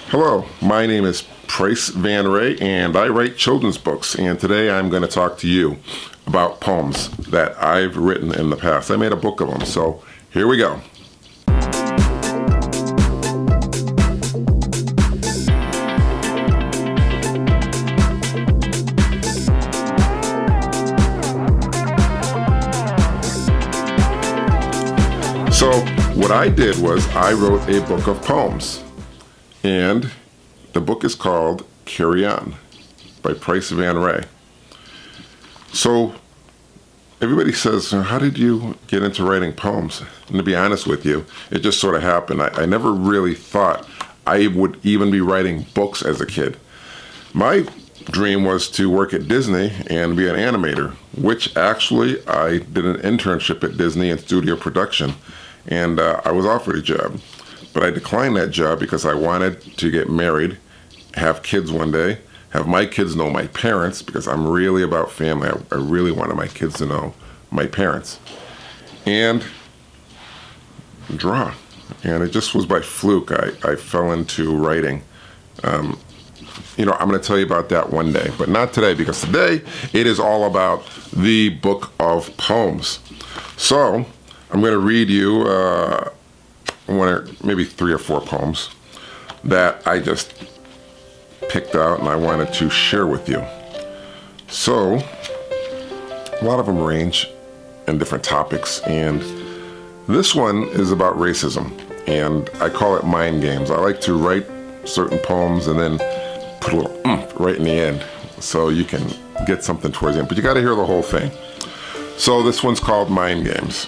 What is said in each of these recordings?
Hello, my name is Price Van Ray, and I write children's books. And today I'm going to talk to you about poems that I've written in the past. I made a book of them, so here we go. So what I did was I wrote a book of poems, and the book is called Carry On by Price Van Ray. So everybody says, how did you get into writing poems? And to be honest with you, it just sort of happened. I never really thought I would even be writing books as a kid. My dream was to work at Disney and be an animator, which actually I did an internship at Disney in studio production, and I was offered a job. But I declined that job because I wanted to get married, have kids one day, have my kids know my parents, because I'm really about family. I really wanted my kids to know my parents, and draw. And it just was by fluke I fell into writing. I'm going to tell you about that one day, but not today, because today it is all about the book of poems. So I'm going to read you maybe 3 or 4 poems that I just picked out and I wanted to share with you. So a lot of them range in different topics, and this one is about racism, and I call it mind games. I like to write certain poems and then put a little right in the end so you can get something towards the end, but you got to hear the whole thing. So this one's called Mind Games.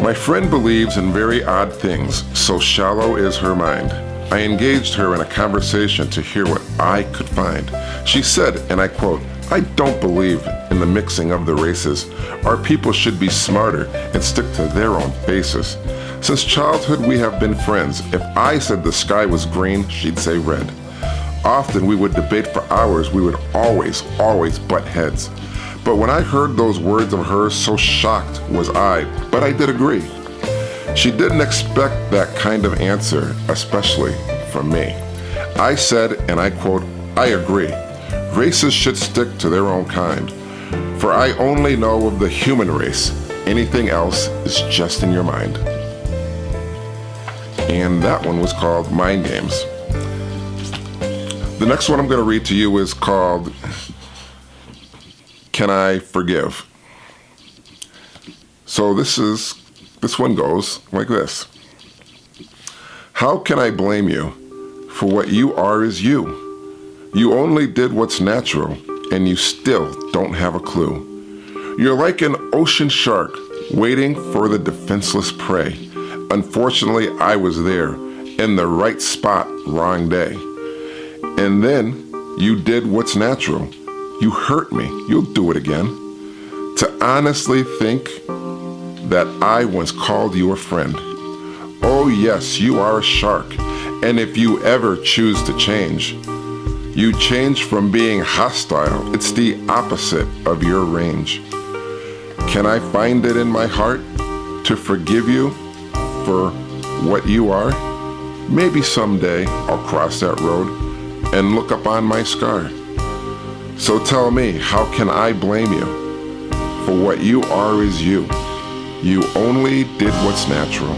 My friend believes in very odd things, so shallow is her mind. I engaged her in a conversation to hear what I could find. She said, and I quote, "I don't believe in the mixing of the races. Our people should be smarter and stick to their own bases. Since childhood we have been friends. If I said the sky was green, she'd say red. Often we would debate for hours. We would always butt heads. But when I heard those words of hers, so shocked was I, but I did agree. She didn't expect that kind of answer, especially from me. I said, and I quote, I agree. Races should stick to their own kind. For I only know of the human race. Anything else is just in your mind." And that one was called Mind Games. The next one I'm going to read to you is called Can I Forgive? So this one goes like this. How can I blame you? For what you are is you. You only did what's natural, and you still don't have a clue. You're like an ocean shark waiting for the defenseless prey. Unfortunately, I was there, in the right spot, wrong day. And then you did what's natural. You hurt me. You'll do it again. To honestly think that I once called you a friend. Oh yes, you are a shark. And if you ever choose to change, you change from being hostile. It's the opposite of your range. Can I find it in my heart to forgive you for what you are? Maybe someday I'll cross that road and look upon my scar. So tell me, how can I blame you? For what you are is you. You only did what's natural,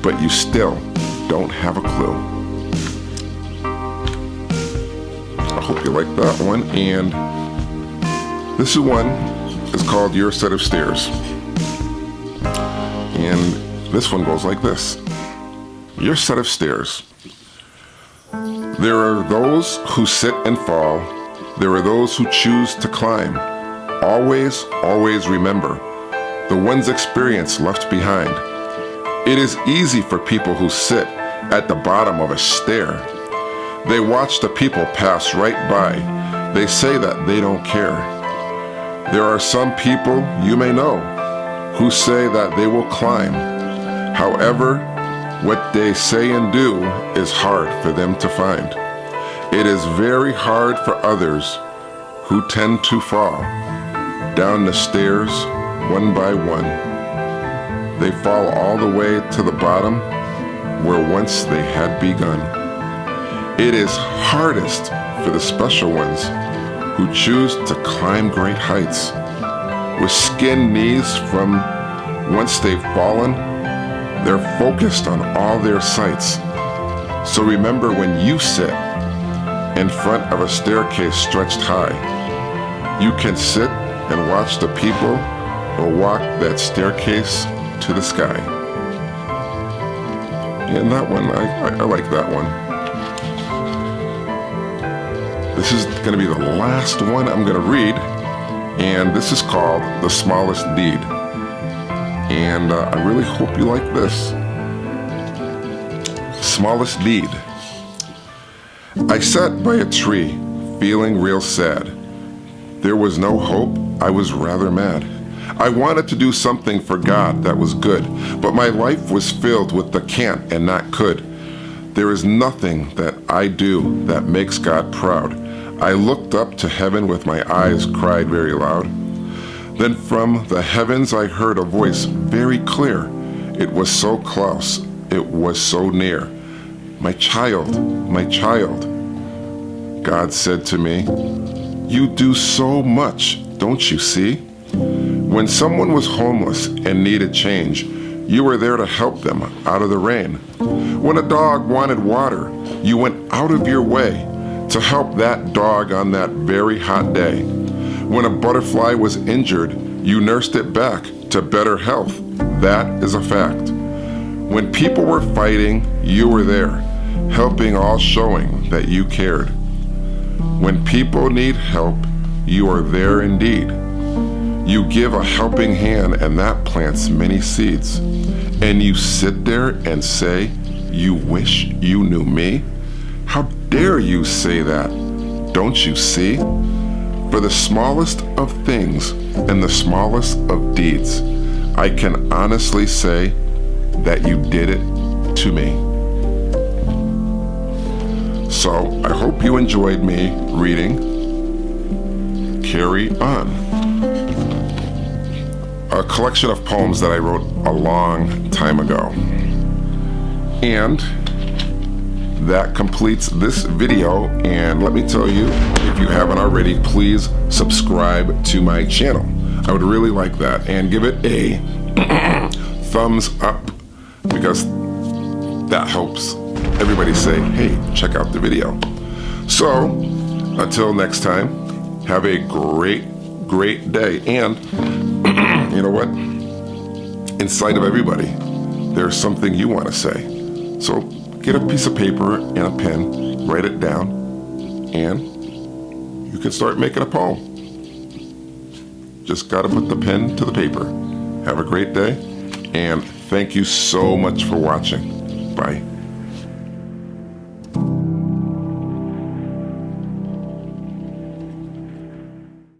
but you still don't have a clue. I hope you like that one. And this one is called Your Set of Stairs. And this one goes like this. Your set of stairs. There are those who sit and fall. There are those who choose to climb. Always remember the one's experience left behind. It is easy for people who sit at the bottom of a stair. They watch the people pass right by. They say that they don't care. There are some people you may know who say that they will climb. However, what they say and do is hard for them to find. It is very hard for others who tend to fall down the stairs one by one. They fall all the way to the bottom where once they had begun. It is hardest for the special ones who choose to climb great heights. With skinned knees from whence they've fallen, they're focused on all their sights. So remember, when you sit in front of a staircase stretched high, you can sit and watch the people or walk that staircase to the sky. And that one, I like that one. This is going to be the last one I'm going to read, and this is called The Smallest Deed. And I really hope you like this. Smallest Deed. I sat by a tree, feeling real sad. There was no hope. I was rather mad. I wanted to do something for God that was good, but my life was filled with the can't and not could. There is nothing that I do that makes God proud. I looked up to heaven with my eyes cried very loud. Then from the heavens I heard a voice very clear. It was so close, it was so near. My child, God said to me, you do so much, don't you see? When someone was homeless and needed change, you were there to help them out of the rain. When a dog wanted water, you went out of your way to help that dog on that very hot day. When a butterfly was injured, you nursed it back to better health. That is a fact. When people were fighting, you were there, helping, all showing that you cared. When people need help, you are there indeed. You give a helping hand, and that plants many seeds. And you sit there and say, you wish you knew me? How dare you say that? Don't you see? For the smallest of things and the smallest of deeds, I can honestly say that you did it to me. So I hope you enjoyed me reading Carry On, a collection of poems that I wrote a long time ago. And that completes this video, and let me tell you, if you haven't already, please subscribe to my channel. I would really like that, and give it a thumbs up, because that helps everybody say, hey, check out the video. So until next time, have a great day. And you know what? Inside of everybody, there's something you want to say. So get a piece of paper and a pen, write it down, and you can start making a poem. Just got to put the pen to the paper. Have a great day, and thank you so much for watching. Bye.